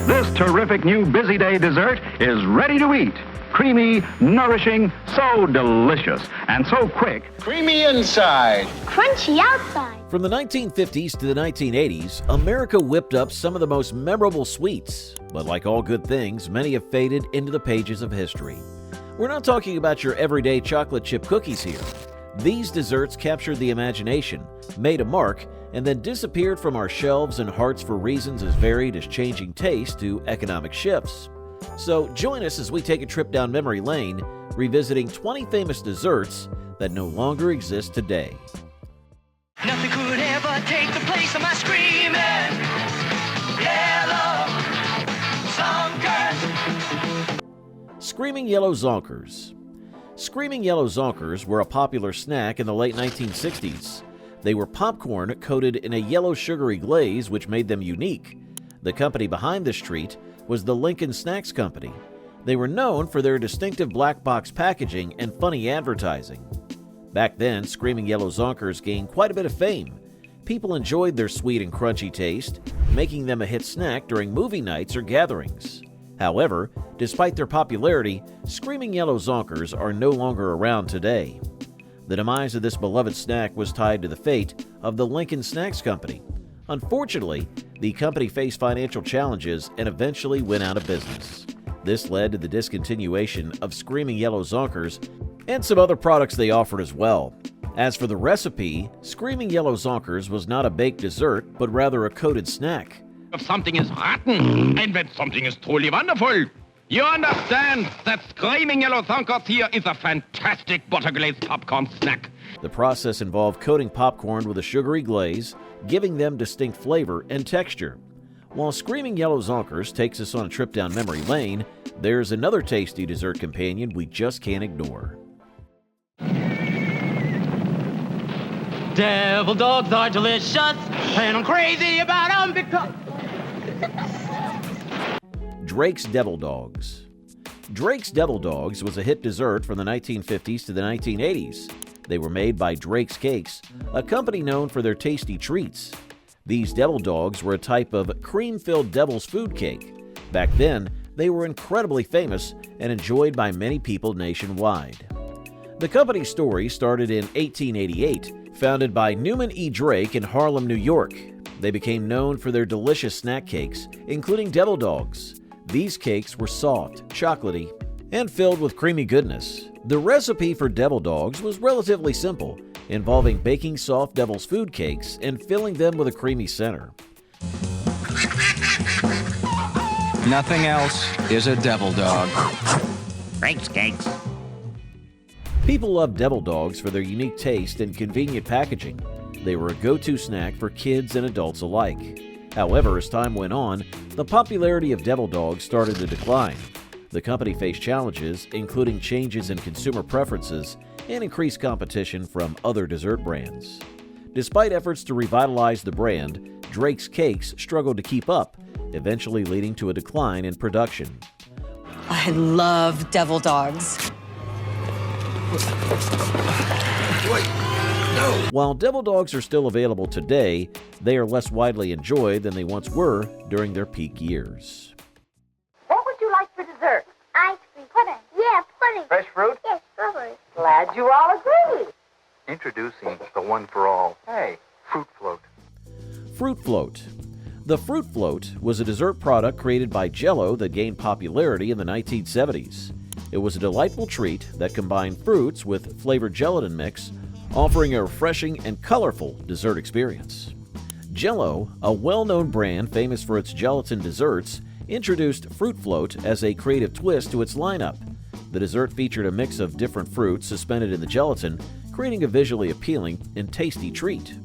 This terrific new Busy Day dessert is ready to eat. Creamy, nourishing, so delicious, and so quick. Creamy inside, crunchy outside. From the 1950s to the 1980s, America whipped up some of the most memorable sweets. But like all good things, many have faded into the pages of history. We're not talking about your everyday chocolate chip cookies here. These desserts captured the imagination, made a mark, and then disappeared from our shelves and hearts for reasons as varied as changing taste to economic shifts. So join us as we take a trip down memory lane, revisiting 20 famous desserts that no longer exist today. Nothing could ever take the place of my screaming yellow zonkers. Screaming Yellow Zonkers. Screaming Yellow Zonkers were a popular snack in the late 1960s. They were popcorn coated in a yellow sugary glaze which made them unique. The company behind this treat was the Lincoln Snacks Company. They were known for their distinctive black box packaging and funny advertising. Back then, Screaming Yellow Zonkers gained quite a bit of fame. People enjoyed their sweet and crunchy taste, making them a hit snack during movie nights or gatherings. However, despite their popularity, Screaming Yellow Zonkers are no longer around today. The demise of this beloved snack was tied to the fate of the Lincoln Snacks Company. Unfortunately, the company faced financial challenges and eventually went out of business. This led to the discontinuation of Screaming Yellow Zonkers and some other products they offered as well. As for the recipe, Screaming Yellow Zonkers was not a baked dessert, but rather a coated snack. If something is rotten, and when something is truly wonderful, you understand that Screaming Yellow Zonkers here is a fantastic butter-glazed popcorn snack. The process involved coating popcorn with a sugary glaze, giving them distinct flavor and texture. While Screaming Yellow Zonkers takes us on a trip down memory lane, there's another tasty dessert companion we just can't ignore. Devil dogs are delicious, and I'm crazy about them because... Drake's Devil Dogs. Drake's Devil Dogs was a hit dessert from the 1950s to the 1980s. They were made by Drake's Cakes, a company known for their tasty treats. These devil dogs were a type of cream-filled devil's food cake. Back then, they were incredibly famous and enjoyed by many people nationwide. The company's story started in 1888, founded by Newman E. Drake in Harlem, New York. They became known for their delicious snack cakes, including devil dogs. These cakes were soft, chocolatey, and filled with creamy goodness. The recipe for devil dogs was relatively simple, involving baking soft devil's food cakes and filling them with a creamy center. nothing else is a devil dog. Thanks, cakes. People love devil dogs for their unique taste and convenient packaging. They were a go-to snack for kids and adults alike. However, as time went on, the popularity of devil dogs started to decline. The company faced challenges, including changes in consumer preferences and increased competition from other dessert brands. Despite efforts to revitalize the brand, Drake's Cakes struggled to keep up, eventually leading to a decline in production. I love devil dogs. While devil dogs are still available today, they are less widely enjoyed than they once were during their peak years. What would you like for dessert? Ice cream. Pudding. Yeah, pudding. Fresh fruit? Yes, strawberry. Glad you all agree. Introducing the one for all. Hey, Fruit Float. Fruit Float. The Fruit Float was a dessert product created by Jell-O that gained popularity in the 1970s. It was a delightful treat that combined fruits with flavored gelatin mix, offering a refreshing and colorful dessert experience. Jell-O, a well-known brand famous for its gelatin desserts, introduced Fruit Float as a creative twist to its lineup. The dessert featured a mix of different fruits suspended in the gelatin, creating a visually appealing and tasty treat.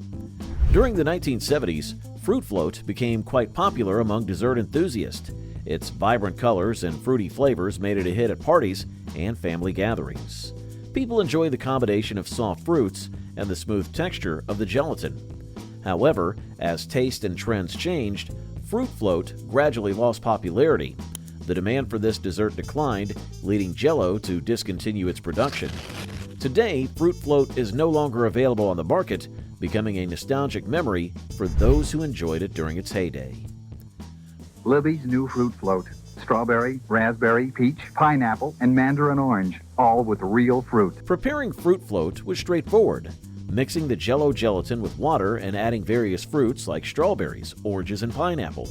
During the 1970s, Fruit Float became quite popular among dessert enthusiasts. Its vibrant colors and fruity flavors made it a hit at parties and family gatherings. People enjoy the combination of soft fruits and the smooth texture of the gelatin. However, as taste and trends changed, Fruit Float gradually lost popularity. The demand for this dessert declined, leading Jell-O to discontinue its production. Today, Fruit Float is no longer available on the market, becoming a nostalgic memory for those who enjoyed it during its heyday. Libby's new fruit float. Strawberry, raspberry, peach, pineapple, and mandarin orange, all with real fruit. Preparing fruit float was straightforward, mixing the Jell-O gelatin with water and adding various fruits like strawberries, oranges, and pineapple.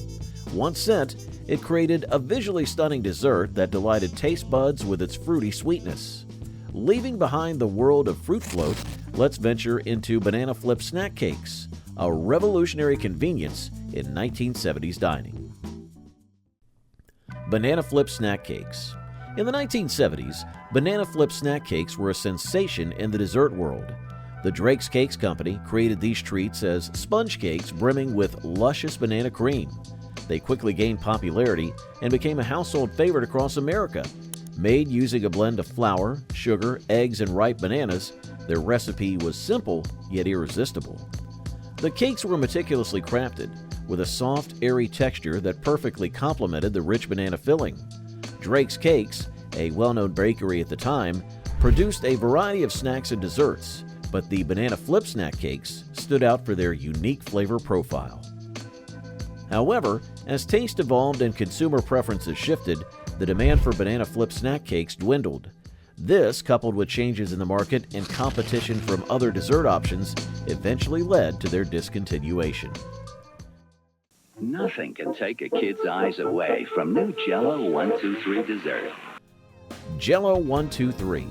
Once sent, it created a visually stunning dessert that delighted taste buds with its fruity sweetness. Leaving behind the world of fruit float, let's venture into banana flip snack cakes, a revolutionary convenience in 1970s dining. Banana flip snack cakes. In the 1970s, banana flip snack cakes were a sensation in the dessert world. The Drake's Cakes Company created these treats as sponge cakes brimming with luscious banana cream. They quickly gained popularity and became a household favorite across America. Made using a blend of flour, sugar, eggs, and ripe bananas, their recipe was simple yet irresistible. The cakes were meticulously crafted, with a soft, airy texture that perfectly complemented the rich banana filling. Drake's Cakes, a well-known bakery at the time, produced a variety of snacks and desserts, but the banana flip snack cakes stood out for their unique flavor profile. However, as taste evolved and consumer preferences shifted, the demand for banana flip snack cakes dwindled. This, coupled with changes in the market and competition from other dessert options, eventually led to their discontinuation. Nothing can take a kid's eyes away from new Jell-O 1-2-3 dessert. Jell-O 1-2-3.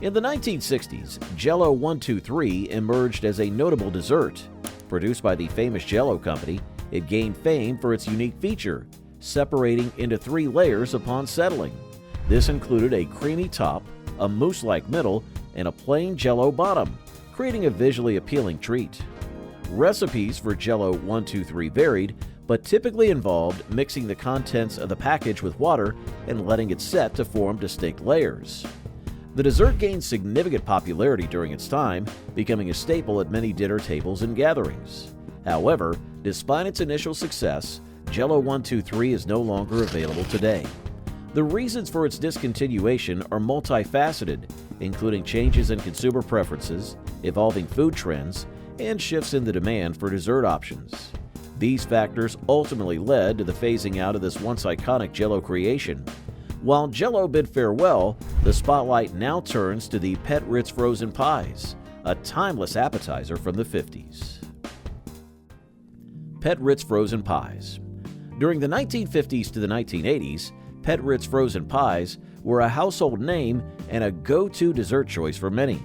In the 1960s, Jell-O 1-2-3 emerged as a notable dessert. Produced by the famous Jell-O company, it gained fame for its unique feature, separating into 3 layers upon settling. This included a creamy top, a mousse-like middle, and a plain Jell-O bottom, creating a visually appealing treat. Recipes for Jell-O 1-2-3 varied, but typically involved mixing the contents of the package with water and letting it set to form distinct layers. The dessert gained significant popularity during its time, becoming a staple at many dinner tables and gatherings. However, despite its initial success, Jell-O 1-2-3 is no longer available today. The reasons for its discontinuation are multifaceted, including changes in consumer preferences, evolving food trends, and shifts in the demand for dessert options. These factors ultimately led to the phasing out of this once iconic Jell-O creation. While Jell-O bid farewell, the spotlight now turns to the Pet Ritz frozen pies, a timeless appetizer from the 50s. Pet Ritz frozen pies. During the 1950s to the 1980s, Pet Ritz frozen pies were a household name and a go-to dessert choice for many.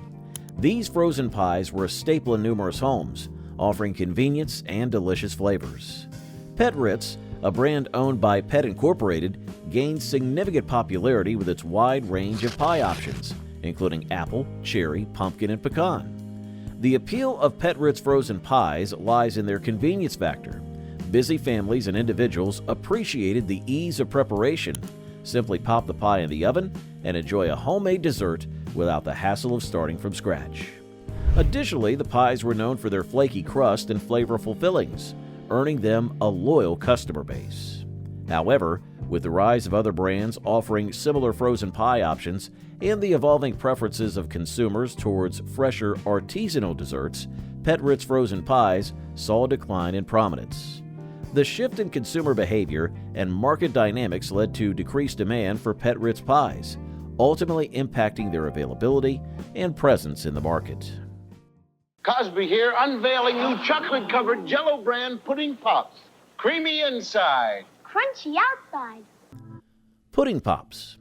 These frozen pies were a staple in numerous homes, offering convenience and delicious flavors. Pet Ritz, a brand owned by Pet Incorporated, gained significant popularity with its wide range of pie options, including apple, cherry, pumpkin, and pecan. The appeal of Pet Ritz frozen pies lies in their convenience factor. Busy families and individuals appreciated the ease of preparation. Simply pop the pie in the oven and enjoy a homemade dessert without the hassle of starting from scratch. Additionally, the pies were known for their flaky crust and flavorful fillings, earning them a loyal customer base. However, with the rise of other brands offering similar frozen pie options and the evolving preferences of consumers towards fresher artisanal desserts, Pet Ritz frozen pies saw a decline in prominence. The shift in consumer behavior and market dynamics led to decreased demand for Pet Ritz pies, ultimately impacting their availability and presence in the market. Cosby here, unveiling new chocolate-covered Jell-O brand pudding pops. Creamy inside. Crunchy outside. Pudding pops.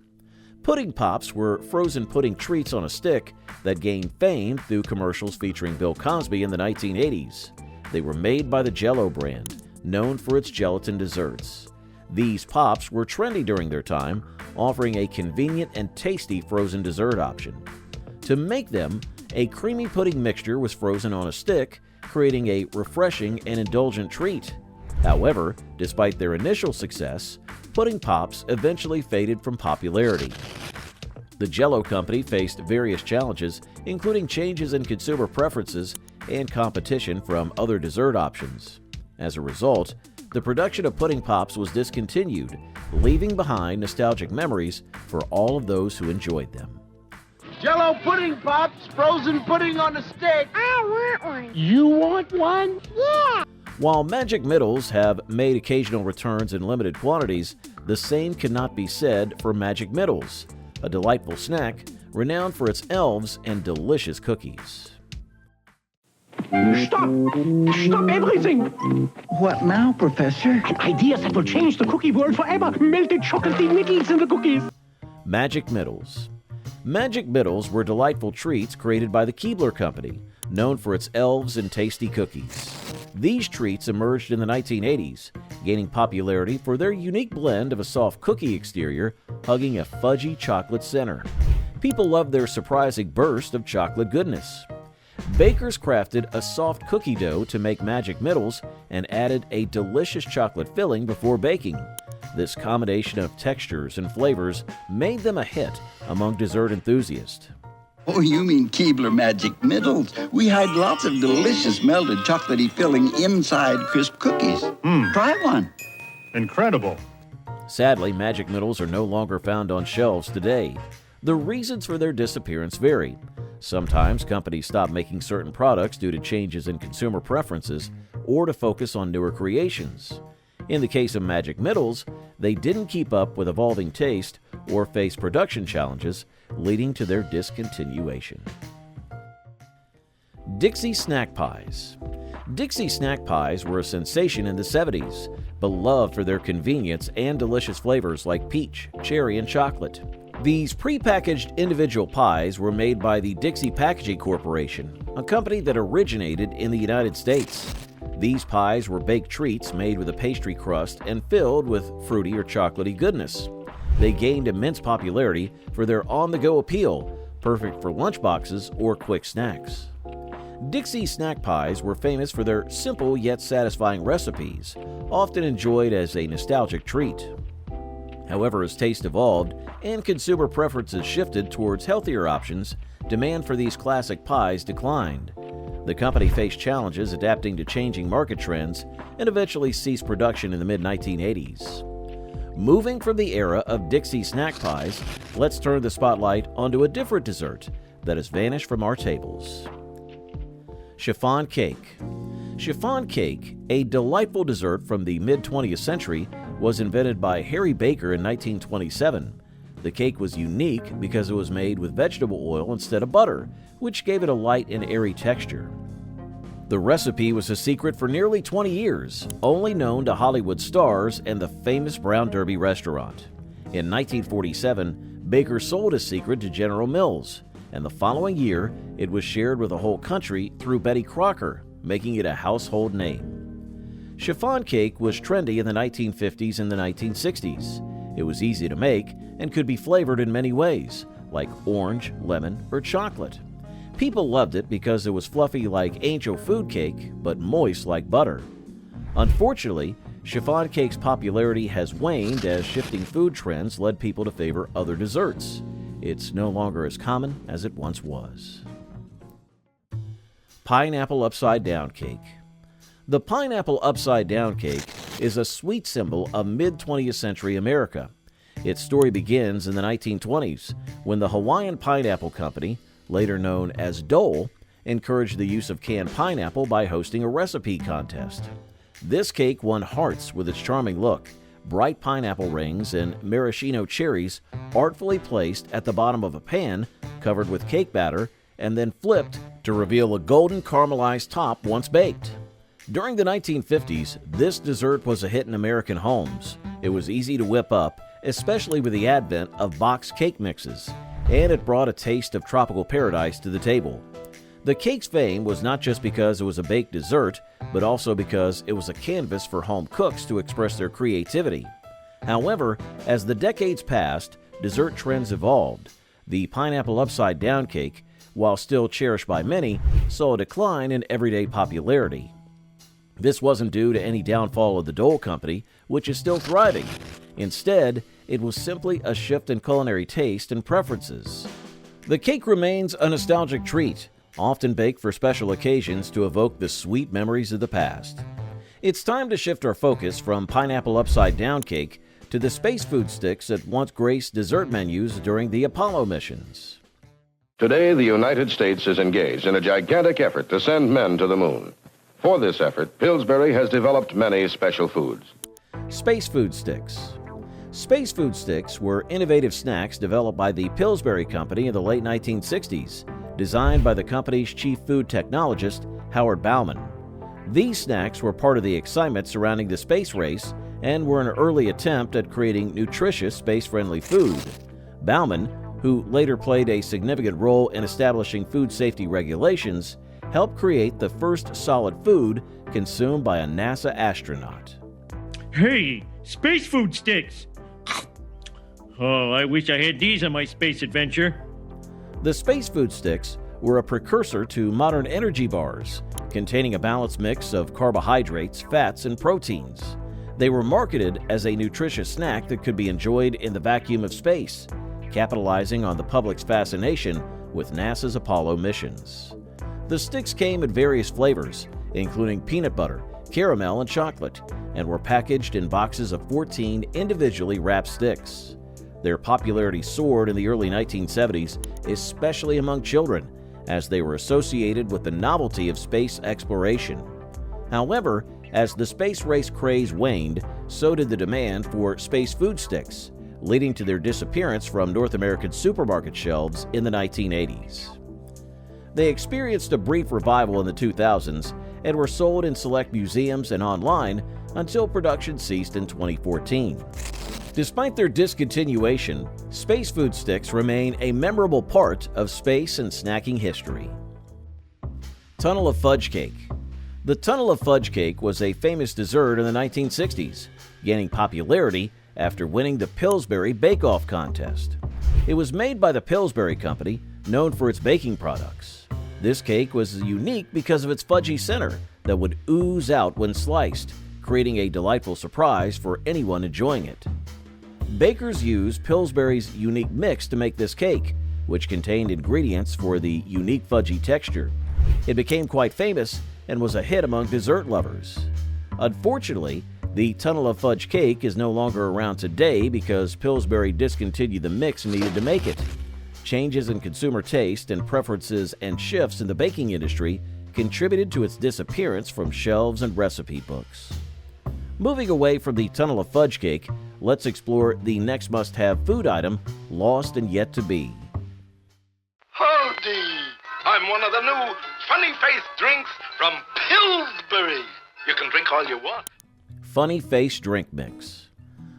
Pudding pops were frozen pudding treats on a stick that gained fame through commercials featuring Bill Cosby in the 1980s. They were made by the Jell-O brand, known for its gelatin desserts. These pops were trendy during their time, offering a convenient and tasty frozen dessert option. To make them, a creamy pudding mixture was frozen on a stick, creating a refreshing and indulgent treat. However, despite their initial success, pudding pops eventually faded from popularity. The Jell-O company faced various challenges, including changes in consumer preferences and competition from other dessert options. As a result, the production of pudding pops was discontinued, leaving behind nostalgic memories for all of those who enjoyed them. Jell-O pudding pops, frozen pudding on a stick. I want one. You want one? Yeah. While Magic Middles have made occasional returns in limited quantities, the same cannot be said for Magic Middles, a delightful snack renowned for its elves and delicious cookies. Stop! Stop everything! What now, Professor? An idea that will change the cookie world forever. Melted chocolatey middles in the cookies. Magic Middles. Magic Middles were delightful treats created by the Keebler Company, known for its elves and tasty cookies. These treats emerged in the 1980s, gaining popularity for their unique blend of a soft cookie exterior hugging a fudgy chocolate center. People loved their surprising burst of chocolate goodness. Bakers crafted a soft cookie dough to make Magic Middles and added a delicious chocolate filling before baking. This combination of textures and flavors made them a hit among dessert enthusiasts. Oh, you mean Keebler Magic Middles? We hide lots of delicious melted chocolatey filling inside crisp cookies. Try one. Incredible. Sadly, Magic Middles are no longer found on shelves today. The reasons for their disappearance vary. Sometimes companies stop making certain products due to changes in consumer preferences or to focus on newer creations. In the case of Magic Middles, they didn't keep up with evolving taste or face production challenges, leading to their discontinuation. Dixie Snack Pies. Dixie Snack Pies were a sensation in the 70s, beloved for their convenience and delicious flavors like peach, cherry, and chocolate. These prepackaged individual pies were made by the Dixie Packaging Corporation, a company that originated in the United States. These pies were baked treats made with a pastry crust and filled with fruity or chocolatey goodness. They gained immense popularity for their on-the-go appeal, perfect for lunchboxes or quick snacks. Dixie snack pies were famous for their simple yet satisfying recipes, often enjoyed as a nostalgic treat. However, as taste evolved and consumer preferences shifted towards healthier options, demand for these classic pies declined. The company faced challenges adapting to changing market trends and eventually ceased production in the mid-1980s. Moving from the era of Dixie snack pies, let's turn the spotlight onto a different dessert that has vanished from our tables. Chiffon cake. Chiffon cake, a delightful dessert from the mid-20th century, was invented by Harry Baker in 1927. The cake was unique because it was made with vegetable oil instead of butter, which gave it a light and airy texture. The recipe was a secret for nearly 20 years, only known to Hollywood stars and the famous Brown Derby restaurant. In 1947, Baker sold his secret to General Mills, and the following year, it was shared with the whole country through Betty Crocker, making it a household name. Chiffon cake was trendy in the 1950s and the 1960s. It was easy to make and could be flavored in many ways, like orange, lemon, or chocolate. People loved it because it was fluffy like angel food cake, but moist like butter. Unfortunately, chiffon cake's popularity has waned as shifting food trends led people to favor other desserts. It's no longer as common as it once was. Pineapple Upside Down Cake. The pineapple upside down cake is a sweet symbol of mid-20th century America. Its story begins in the 1920s when the Hawaiian Pineapple Company, later known as Dole, encouraged the use of canned pineapple by hosting a recipe contest. This cake won hearts with its charming look, bright pineapple rings and maraschino cherries artfully placed at the bottom of a pan covered with cake batter and then flipped to reveal a golden caramelized top once baked. During the 1950s, this dessert was a hit in American homes. It was easy to whip up, especially with the advent of boxed cake mixes, and it brought a taste of tropical paradise to the table. The cake's fame was not just because it was a baked dessert, but also because it was a canvas for home cooks to express their creativity. However, as the decades passed, dessert trends evolved. The pineapple upside down cake, while still cherished by many, saw a decline in everyday popularity. This wasn't due to any downfall of the Dole Company, which is still thriving. Instead, it was simply a shift in culinary taste and preferences. The cake remains a nostalgic treat, often baked for special occasions to evoke the sweet memories of the past. It's time to shift our focus from pineapple upside down cake to the space food sticks that once graced dessert menus during the Apollo missions. Today, the United States is engaged in a gigantic effort to send men to the moon. For this effort, Pillsbury has developed many special foods. Space food sticks. Space food sticks were innovative snacks developed by the Pillsbury Company in the late 1960s, designed by the company's chief food technologist, Howard Bauman. These snacks were part of the excitement surrounding the space race and were an early attempt at creating nutritious, space-friendly food. Bauman, who later played a significant role in establishing food safety regulations, helped create the first solid food consumed by a NASA astronaut. Hey, space food sticks! Oh, I wish I had these on my space adventure. The space food sticks were a precursor to modern energy bars, containing a balanced mix of carbohydrates, fats, and proteins. They were marketed as a nutritious snack that could be enjoyed in the vacuum of space, capitalizing on the public's fascination with NASA's Apollo missions. The sticks came in various flavors, including peanut butter, caramel, and chocolate, and were packaged in boxes of 14 individually wrapped sticks. Their popularity soared in the early 1970s, especially among children, as they were associated with the novelty of space exploration. However, as the space race craze waned, so did the demand for space food sticks, leading to their disappearance from North American supermarket shelves in the 1980s. They experienced a brief revival in the 2000s and were sold in select museums and online until production ceased in 2014. Despite their discontinuation, space food sticks remain a memorable part of space and snacking history. Tunnel of Fudge Cake. The Tunnel of Fudge Cake was a famous dessert in the 1960s, gaining popularity after winning the Pillsbury Bake Off contest. It was made by the Pillsbury Company, known for its baking products. This cake was unique because of its fudgy center that would ooze out when sliced, creating a delightful surprise for anyone enjoying it. Bakers used Pillsbury's unique mix to make this cake, which contained ingredients for the unique fudgy texture. It became quite famous and was a hit among dessert lovers. Unfortunately, the Tunnel of Fudge Cake is no longer around today because Pillsbury discontinued the mix needed to make it. Changes in consumer taste and preferences and shifts in the baking industry contributed to its disappearance from shelves and recipe books. Moving away from the Tunnel of Fudge Cake, let's explore the next must-have food item, lost and yet to be. Howdy! I'm one of the new funny-faced drinks from Pillsbury. You can drink all you want. Funny Face Drink Mix.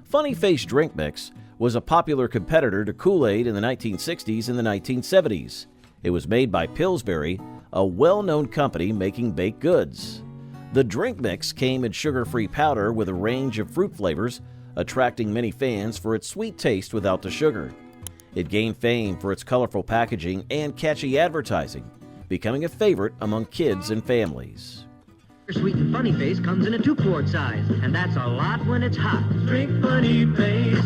Funny Face Drink Mix was a popular competitor to Kool-Aid in the 1960s and the 1970s. It was made by Pillsbury, a well-known company making baked goods. The drink mix came in sugar-free powder with a range of fruit flavors, attracting many fans for its sweet taste without the sugar. It gained fame for its colorful packaging and catchy advertising, becoming a favorite among kids and families. Sweet and Funny Face comes in a 2-quart size, and that's a lot when it's hot. Drink Funny Face.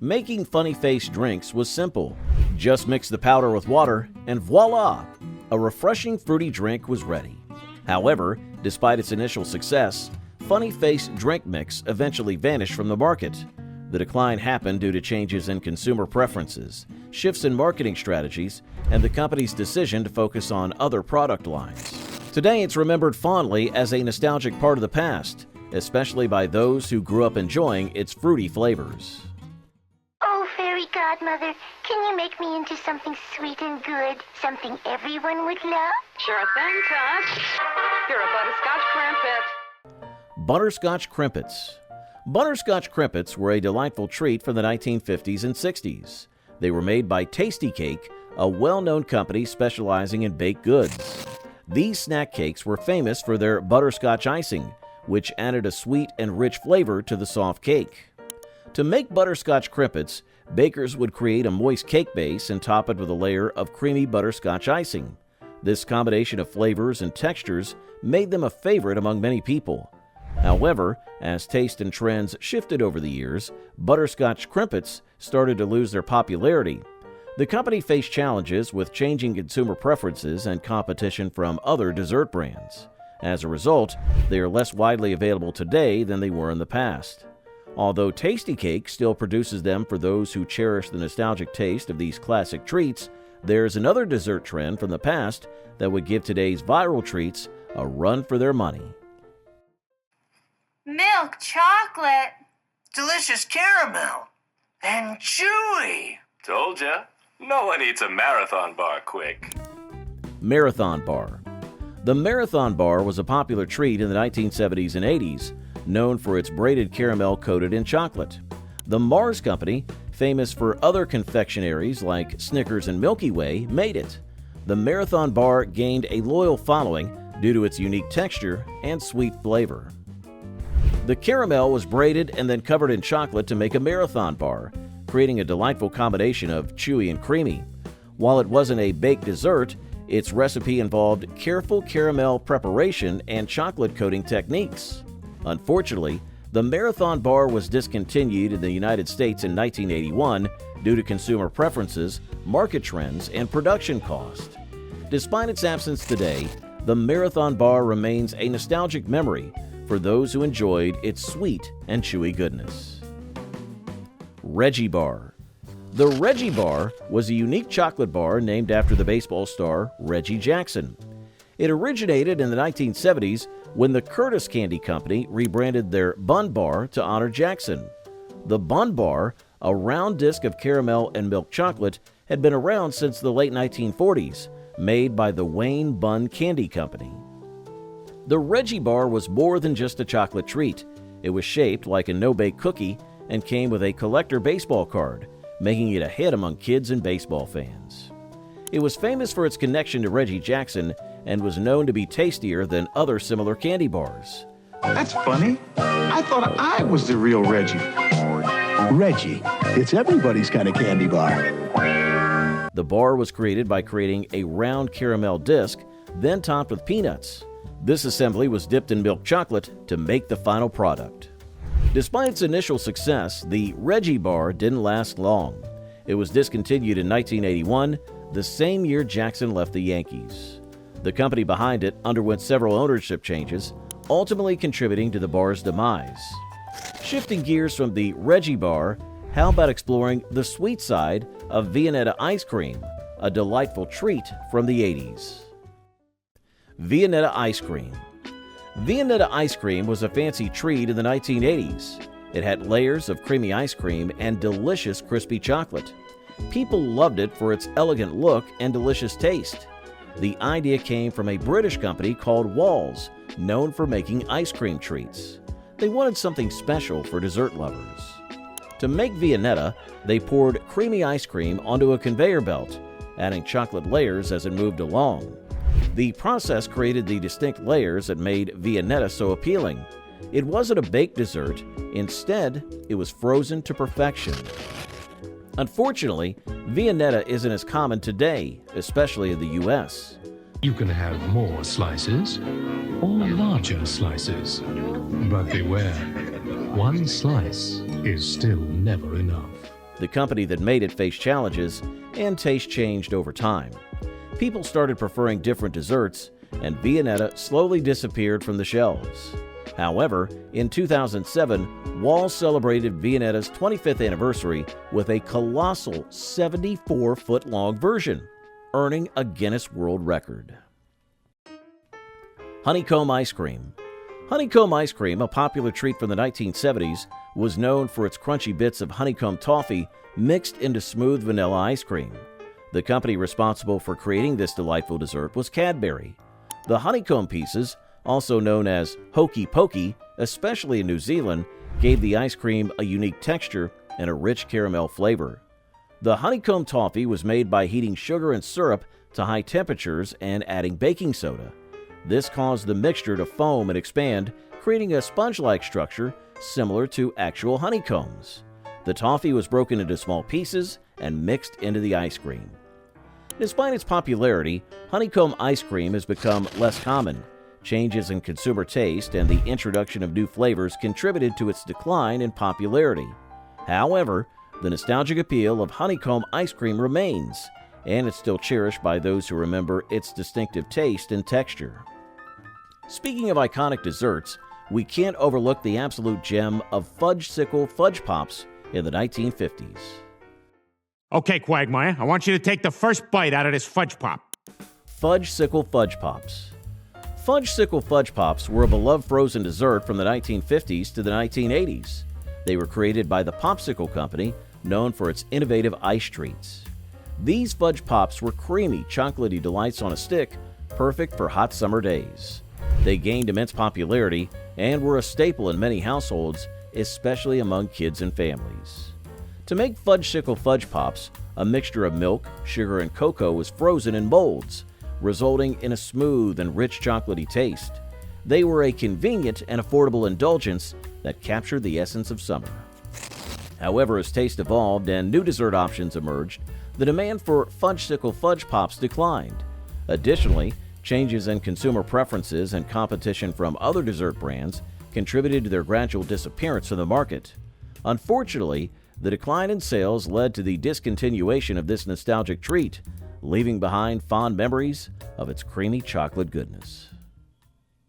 Making Funny Face drinks was simple. Just mix the powder with water, and voila! A refreshing fruity drink was ready. However, despite its initial success, Funny Face Drink Mix eventually vanished from the market. The decline happened due to changes in consumer preferences, shifts in marketing strategies, and the company's decision to focus on other product lines. Today, it's remembered fondly as a nostalgic part of the past, especially by those who grew up enjoying its fruity flavors. Oh, fairy godmother, can you make me into something sweet and good? Something everyone would love? Sure thing, Tot. You're a butterscotch crimpet. Butterscotch Crimpets. Butterscotch Crimpets were a delightful treat from the 1950s and 60s. They were made by Tasty Cake, a well-known company specializing in baked goods. These snack cakes were famous for their butterscotch icing, which added a sweet and rich flavor to the soft cake. To make butterscotch crimpets, bakers would create a moist cake base and top it with a layer of creamy butterscotch icing. This combination of flavors and textures made them a favorite among many people. However, as taste and trends shifted over the years, butterscotch crimpets started to lose their popularity. The company faced challenges with changing consumer preferences and competition from other dessert brands. As a result, they are less widely available today than they were in the past. Although Tasty Cake still produces them for those who cherish the nostalgic taste of these classic treats, there's another dessert trend from the past that would give today's viral treats a run for their money. Milk chocolate. Delicious caramel. And chewy. Told ya. No one eats a marathon bar quick. Marathon bar. The Marathon bar was a popular treat in the 1970s and 80s, known for its braided caramel coated in chocolate. The Mars Company, famous for other confectionaries like Snickers and Milky Way, made it. The Marathon bar gained a loyal following due to its unique texture and sweet flavor. The caramel was braided and then covered in chocolate to make a Marathon bar, creating a delightful combination of chewy and creamy. While it wasn't a baked dessert, its recipe involved careful caramel preparation and chocolate coating techniques. Unfortunately, the Marathon bar was discontinued in the United States in 1981 due to consumer preferences, market trends, and production cost. Despite its absence today, the Marathon bar remains a nostalgic memory for those who enjoyed its sweet and chewy goodness. Reggie Bar. The Reggie Bar was a unique chocolate bar named after the baseball star Reggie Jackson. It originated in the 1970s when the Curtis Candy Company rebranded their Bun Bar to honor Jackson. The Bun Bar, a round disc of caramel and milk chocolate, had been around since the late 1940s, made by the Wayne Bun Candy Company. The Reggie Bar was more than just a chocolate treat. It was shaped like a no-bake cookie and came with a collector baseball card, making it a hit among kids and baseball fans. It was famous for its connection to Reggie Jackson and was known to be tastier than other similar candy bars. That's funny. I thought I was the real Reggie. Reggie, it's everybody's kind of candy bar. The bar was created by creating a round caramel disc, then topped with peanuts. This assembly was dipped in milk chocolate to make the final product. Despite its initial success, the Reggie Bar didn't last long. It was discontinued in 1981, the same year Jackson left the Yankees. The company behind it underwent several ownership changes, ultimately contributing to the bar's demise. Shifting gears from the Reggie Bar, how about exploring the sweet side of Viennetta ice cream, a delightful treat from the 80s. Viennetta ice cream. Viennetta ice cream was a fancy treat in the 1980s. It had layers of creamy ice cream and delicious crispy chocolate. People loved it for its elegant look and delicious taste. The idea came from a British company called Walls, known for making ice cream treats. They wanted something special for dessert lovers. To make Viennetta, they poured creamy ice cream onto a conveyor belt, adding chocolate layers as it moved along. The process created the distinct layers that made Viennetta so appealing. It wasn't a baked dessert. Instead, it was frozen to perfection. Unfortunately, Viennetta isn't as common today, especially in the U.S. You can have more slices or larger slices. But beware, one slice is still never enough. The company that made it faced challenges, and taste changed over time. People started preferring different desserts, and Viennetta slowly disappeared from the shelves. However, in 2007, Walls celebrated Viennetta's 25th anniversary with a colossal 74-foot-long version, earning a Guinness World Record. Honeycomb ice cream. Honeycomb ice cream, a popular treat from the 1970s, was known for its crunchy bits of honeycomb toffee mixed into smooth vanilla ice cream. The company responsible for creating this delightful dessert was Cadbury. The honeycomb pieces, also known as hokey pokey, especially in New Zealand, gave the ice cream a unique texture and a rich caramel flavor. The honeycomb toffee was made by heating sugar and syrup to high temperatures and adding baking soda. This caused the mixture to foam and expand, creating a sponge-like structure similar to actual honeycombs. The toffee was broken into small pieces and mixed into the ice cream. Despite its popularity, honeycomb ice cream has become less common. Changes in consumer taste and the introduction of new flavors contributed to its decline in popularity. However, the nostalgic appeal of honeycomb ice cream remains, and it's still cherished by those who remember its distinctive taste and texture. Speaking of iconic desserts, we can't overlook the absolute gem of Fudge-Sickle Fudge Pops in the 1950s. Okay, Quagmire, I want you to take the first bite out of this fudge pop. Fudge-sickle fudge pops. Fudge-sickle fudge pops were a beloved frozen dessert from the 1950s to the 1980s. They were created by the Popsicle Company, known for its innovative ice treats. These fudge pops were creamy, chocolatey delights on a stick, perfect for hot summer days. They gained immense popularity and were a staple in many households, especially among kids and families. To make fudge-sickle fudge pops, a mixture of milk, sugar, and cocoa was frozen in molds, resulting in a smooth and rich chocolatey taste. They were a convenient and affordable indulgence that captured the essence of summer. However, as taste evolved and new dessert options emerged, the demand for fudge-sickle fudge pops declined. Additionally, changes in consumer preferences and competition from other dessert brands contributed to their gradual disappearance from the market. Unfortunately, the decline in sales led to the discontinuation of this nostalgic treat, leaving behind fond memories of its creamy chocolate goodness.